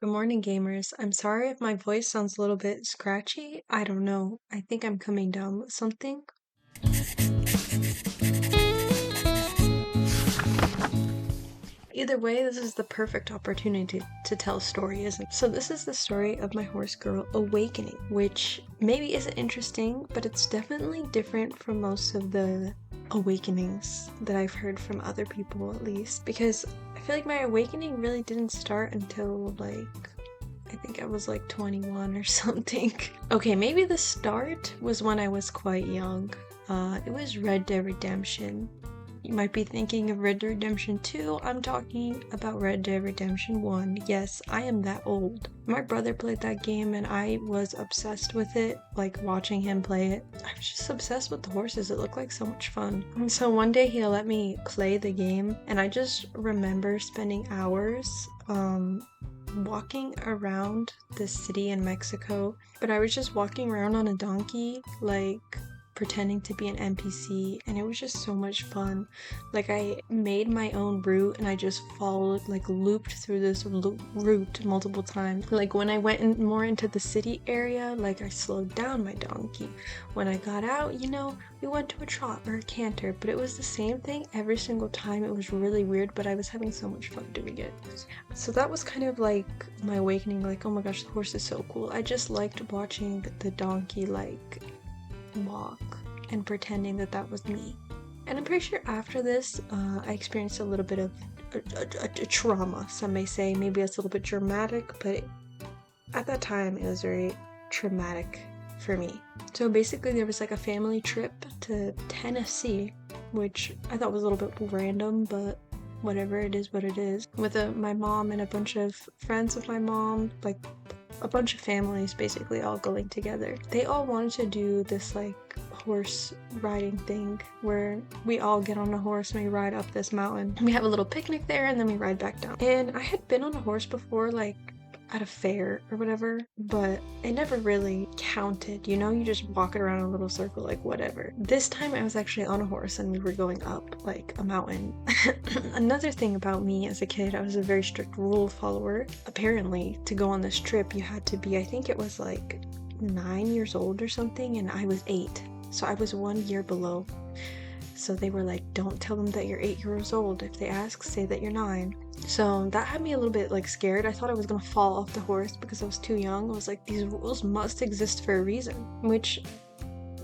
Good morning, gamers. I'm sorry if my voice sounds a little bit scratchy. I don't know. I think I'm coming down with something. Either way, this is the perfect opportunity to tell a story, isn't it? So this is the story of my horse girl awakening, which maybe isn't interesting, but it's definitely different from most of the awakenings that I've heard from other people, at least, because I feel like my awakening really didn't start until I think I was like 21 or something. Okay, maybe the start was when I was quite young. It was Red Dead Redemption. You might be thinking of Red Dead Redemption 2. I'm talking about Red Dead Redemption 1. Yes, I am that old. My brother played that game and I was obsessed with it, like watching him play it. I was just obsessed with the horses. It looked like so much fun. And so one day he let me play the game and I just remember spending hours walking around the city in Mexico, but I was just walking around on a donkey, like pretending to be an NPC, and it was just so much fun. Like, I made my own route and I just followed, like, looped through this route multiple times. Like, when I went more into the city area, like, I slowed down my donkey. When I got out, we went to a trot or a canter, but it was the same thing every single time. It was really weird, but I was having so much fun doing it. So that was kind of like my awakening, like, oh my gosh, the horse is so cool. I just liked watching the donkey, like, walk and pretending that that was me. And I'm pretty sure after this, I experienced a little bit of a trauma, some may say. Maybe it's a little bit dramatic, but at that time, it was very traumatic for me. So basically, there was like a family trip to Tennessee, which I thought was a little bit random, but whatever, it is what it is. With my mom and a bunch of friends of my mom, like a bunch of families basically all going together. They all wanted to do this like horse riding thing where we all get on a horse and we ride up this mountain. We have a little picnic there and then we ride back down. And I had been on a horse before, like at a fair or whatever, but it never really counted, you just walk it around in a little circle, like whatever. This time I was actually on a horse and we were going up like a mountain. Another thing about me as a kid, I was a very strict rule follower. Apparently, to go on this trip, you had to be, I think it was like 9 years old or something, and I was 8. So I was 1 year below. So they were like, don't tell them that you're 8 years old. If they ask, say that you're 9. So that had me a little bit like scared. I thought I was gonna fall off the horse because I was too young. I was like, these rules must exist for a reason, which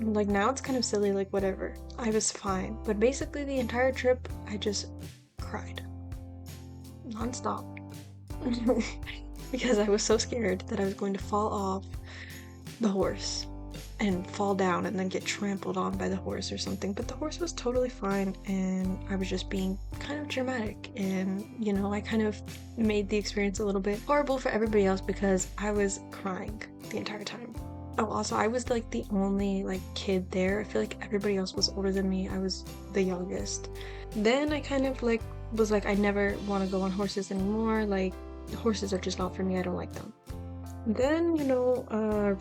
like now it's kind of silly, like whatever. I was fine. But basically the entire trip, I just cried. Non-stop. Because I was so scared that I was going to fall off the horse and fall down and then get trampled on by the horse or something. But the horse was totally fine and I was just being kind of dramatic, and I kind of made the experience a little bit horrible for everybody else because I was crying the entire time. Oh, also I was like the only like kid there. I feel like everybody else was older than me. I was the youngest. Then I kind of like was like, I never want to go on horses anymore. Like, horses are just not for me. I don't like them. Then,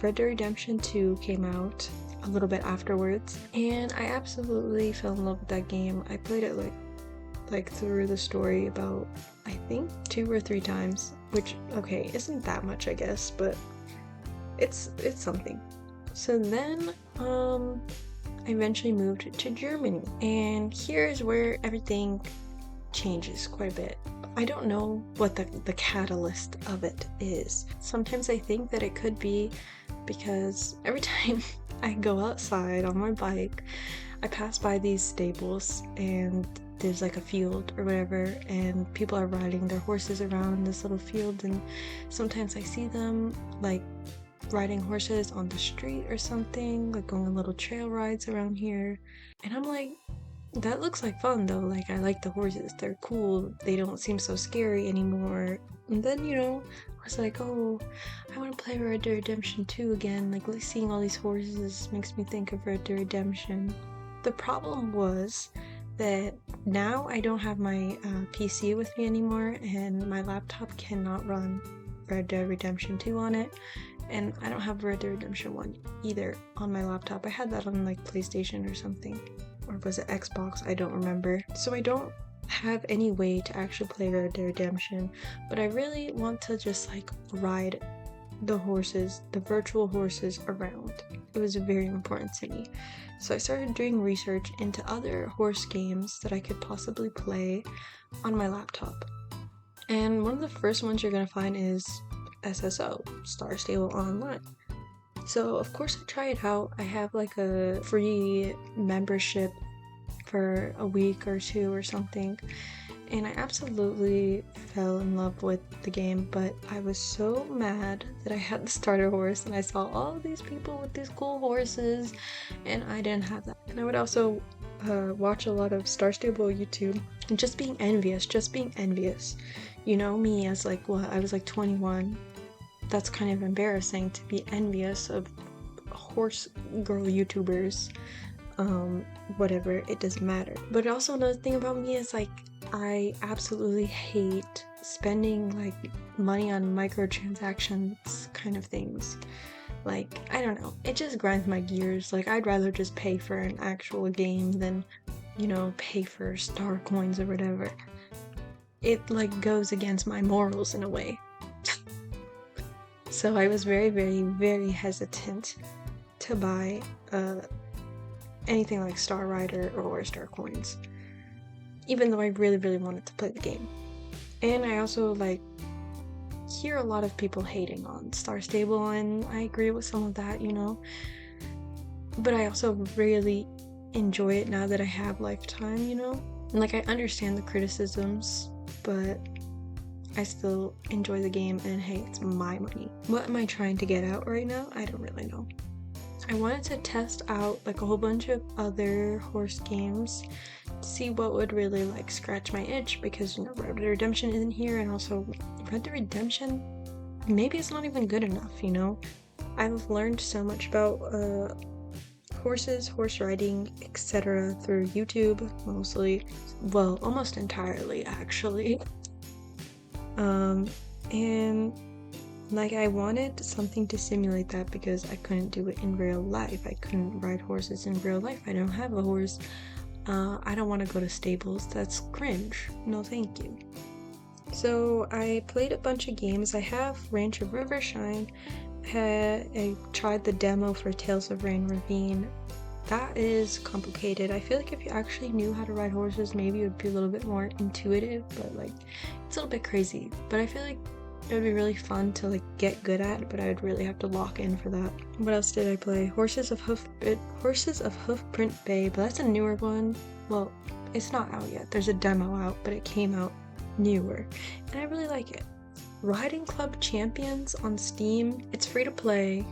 Red Dead Redemption 2 came out a little bit afterwards, and I absolutely fell in love with that game. I played it like through the story about, I think, 2 or 3 times, which, okay, isn't that much, I guess, but it's something. So then, I eventually moved to Germany, and here's where everything changes quite a bit. I don't know what the catalyst of it is. Sometimes I think that it could be because every time I go outside on my bike, I pass by these stables and there's like a field or whatever, and people are riding their horses around this little field, and sometimes I see them like riding horses on the street or something, like going on little trail rides around here, and I'm like, that looks like fun though. Like, I like the horses, they're cool, they don't seem so scary anymore. And then, I was like, oh, I want to play Red Dead Redemption 2 again. Like, seeing all these horses makes me think of Red Dead Redemption. The problem was that now I don't have my PC with me anymore, and my laptop cannot run Red Dead Redemption 2 on it, and I don't have Red Dead Redemption 1 either on my laptop. I had that on like PlayStation or something. Or was it Xbox? I don't remember. So I don't have any way to actually play Red Dead Redemption, but I really want to just like ride the horses, the virtual horses around. It was very important to me. So I started doing research into other horse games that I could possibly play on my laptop. And one of the first ones you're gonna find is SSO, Star Stable Online. So of course I try it out. I have like a free membership for a week or two or something, and I absolutely fell in love with the game, but I was so mad that I had the starter horse and I saw all these people with these cool horses and I didn't have that. And I would also watch a lot of Star Stable YouTube and just being envious. You know, me as like, what, I was like 21. That's kind of embarrassing to be envious of horse girl YouTubers. Whatever, it doesn't matter. But also another thing about me is like, I absolutely hate spending like money on microtransactions kind of things. Like, I don't know, it just grinds my gears. Like, I'd rather just pay for an actual game than, you know, pay for star coins or whatever. It like goes against my morals in a way. So I was very, very, very hesitant to buy anything like Star Rider or Star Coins, even though I really, really wanted to play the game. And I also like hear a lot of people hating on Star Stable, and I agree with some of that, you know. But I also really enjoy it now that I have Lifetime, you know. And like I understand the criticisms, but I still enjoy the game, and hey, it's my money. What am I trying to get out right now? I don't really know. I wanted to test out like a whole bunch of other horse games to see what would really like scratch my itch, because, you know, Red Dead Redemption isn't here, and also Red Dead Redemption, maybe it's not even good enough, you know? I've learned so much about horses, horse riding, etc. through YouTube, mostly. Well, almost entirely, actually. And like I wanted something to simulate that because I couldn't do it in real life. I couldn't ride horses in real life. I don't have a horse. I don't want to go to stables. That's cringe. No, thank you. So I played a bunch of games. I have Ranch of Rivershine. I tried the demo for Tales of Rain Ravine. That is complicated. I feel like if you actually knew how to ride horses, maybe it would be a little bit more intuitive, but like it's a little bit crazy. But I feel like it would be really fun to like get good at, but I would really have to lock in for that. What else did I play? Horses of Hoofprint Bay, but that's a newer one. Well, it's not out yet. There's a demo out, but it came out newer, and I really like it. Riding Club Champions on Steam. It's free to play.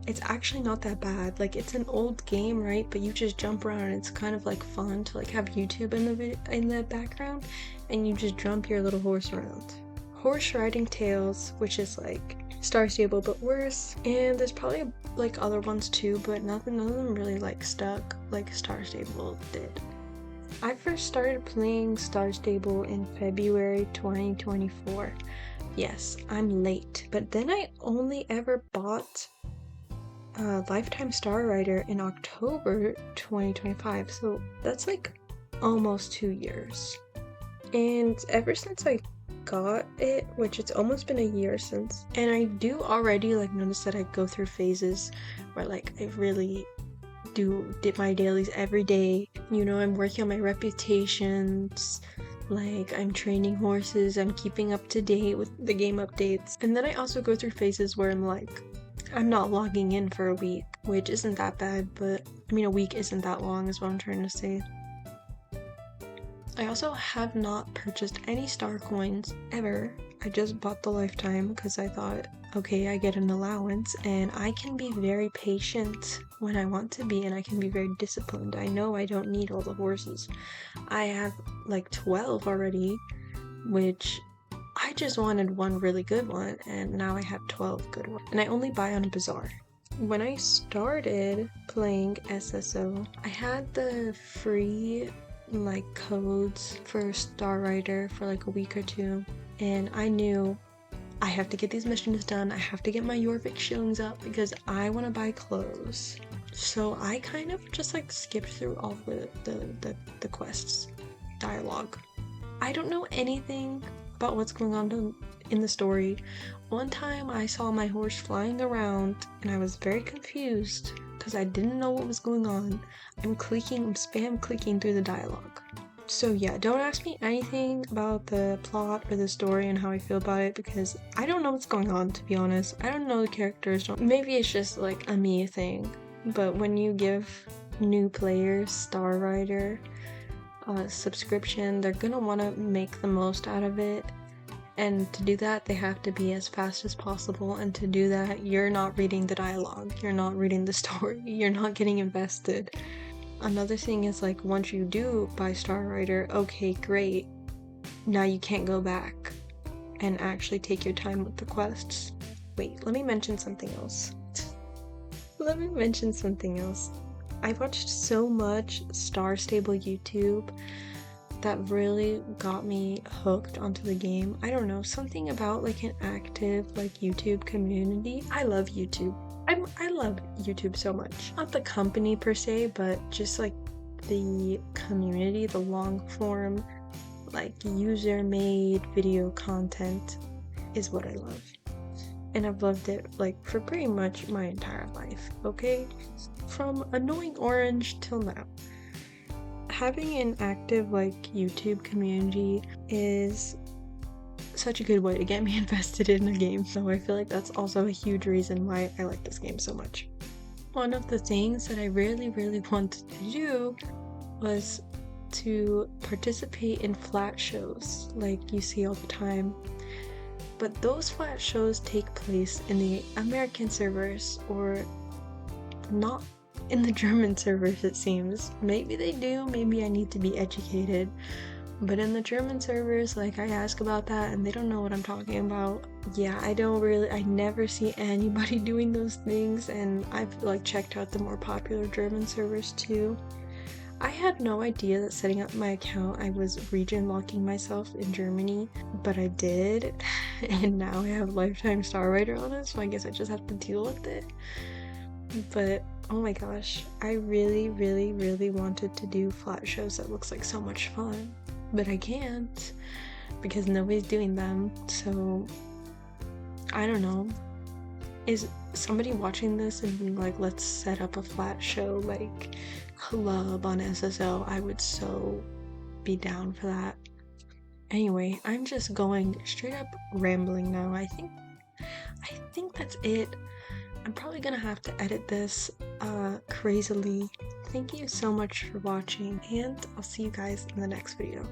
It's actually not that bad. Like, it's an old game, right? But you just jump around, and it's kind of like fun to like have YouTube in the background, and you just jump your little horse around. Horse Riding Tales, which is like Star Stable but worse, and there's probably like other ones too, but none of them really like stuck like Star Stable did. I first started playing Star Stable in February 2024. Yes, I'm late, but then I only ever bought Lifetime Star Rider in October 2025, so that's like almost 2 years. And ever since I got it, which it's almost been a year since, and I do already like notice that I go through phases where like I really did my dailies every day. You know, I'm working on my reputations, like I'm training horses, I'm keeping up to date with the game updates. And then I also go through phases where I'm like, I'm not logging in for a week, which isn't that bad, but I mean, a week isn't that long is what I'm trying to say. I also have not purchased any star coins ever. I just bought the Lifetime because I thought, okay, I get an allowance and I can be very patient when I want to be, and I can be very disciplined. I know I don't need all the horses. I have like 12 already, which I just wanted one really good one, and now I have 12 good ones. And I only buy on a bazaar. When I started playing SSO, I had the free like codes for Star Rider for like a week or two, and I knew I have to get these missions done. I have to get my Jorvik shillings up because I want to buy clothes. So I kind of just like skipped through all the quests dialogue. I don't know anything about what's going on in the story. One time I saw my horse flying around and I was very confused because I didn't know what was going on. I'm spam clicking through the dialogue. So yeah, don't ask me anything about the plot or the story and how I feel about it because I don't know what's going on, to be honest. I don't know the characters. Maybe it's just like a me thing. But when you give new players Star Rider subscription, they're gonna want to make the most out of it. And to do that, they have to be as fast as possible. And to do that, you're not reading the dialogue. You're not reading the story. You're not getting invested. Another thing is, like, once you do buy Star Rider, okay, great. Now you can't go back and actually take your time with the quests. Wait, let me mention something else. I watched so much Star Stable YouTube that really got me hooked onto the game. I don't know, something about like an active like YouTube community. I love YouTube. I love YouTube so much. Not the company per se, but just like the community, the long form, like user-made video content is what I love. And I've loved it like for pretty much my entire life, okay? From Annoying Orange till now. Having an active like YouTube community is such a good way to get me invested in a game, so I feel like that's also a huge reason why I like this game so much. One of the things that I really wanted to do was to participate in flat shows like you see all the time, but those flat shows take place in the American servers or not in the German servers, it seems. Maybe they do, maybe I need to be educated. But in the German servers, like, I ask about that and they don't know what I'm talking about. Yeah, I never see anybody doing those things, and I've like checked out the more popular German servers too. I had no idea that setting up my account I was region locking myself in Germany, but I did, and now I have lifetime Star Rider on it, so I guess I just have to deal with it. But oh my gosh, I really wanted to do flat shows. That looks like so much fun, but I can't because nobody's doing them. So I don't know, is somebody watching this and being like, let's set up a flat show like club on SSO? I would so be down for that. Anyway, I'm just going straight up rambling now. I think that's it. I'm probably gonna have to edit this crazily. Thank you so much for watching, and I'll see you guys in the next video.